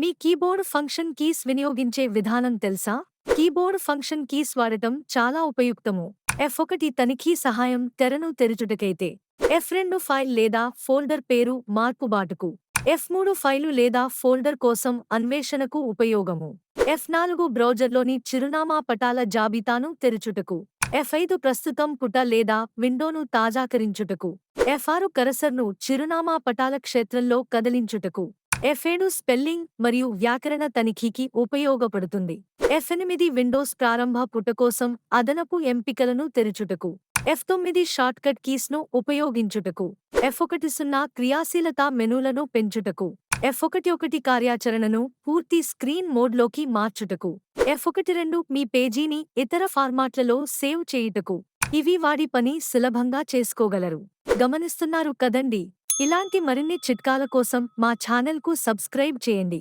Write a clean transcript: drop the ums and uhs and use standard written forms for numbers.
మీ keyboard function keys వినియోగించే విధానం తెలుసా? కీబోర్డ్ ఫంక్షన్ కీస్ వాడటం చాలా ఉపయుక్తము. F1 తనిఖీ సహాయం తెరను తెరుచుటకైతే. F2 ఫైల్ లేదా ఫోల్డర్ పేరు మార్పుబాటుకు. F3 ఫైలు లేదా ఫోల్డర్ కోసం అన్వేషణకు ఉపయోగము. F4 బ్రౌజర్లోని చిరునామా పటాల జాబితాను తెరుచుటకు. F5 ప్రస్తుతం పుట లేదా విండోను తాజాకరించుటకు. F6 కరసర్ను చిరునామా పటాల క్షేత్రంలో కదిలించుటకు. F7 స్పెల్లింగ్ మరియు వ్యాకరణ తనిఖీకి ఉపయోగపడుతుంది. F8 విండోస్ ప్రారంభ పుట కోసం అదనపు ఎంపికలను తెరుచుటకు. F9 shortcut కీస్ను ఉపయోగించుటకు. F10 క్రియాశీలత మెనూలను పెంచుటకు. F11 కార్యాచరణను పూర్తి స్క్రీన్ మోడ్లోకి మార్చుటకు. F12 మీ పేజీని ఇతర ఫార్మాట్లలో సేవ్ చేయుటకు. ఇవి వాడి పని సులభంగా చేసుకోగలరు. గమనిస్తున్నారు కదండి. ఇలాంటి మరిన్ని చిట్కాల కోసం మా ఛానల్కు సబ్స్క్రైబ్ చేయండి.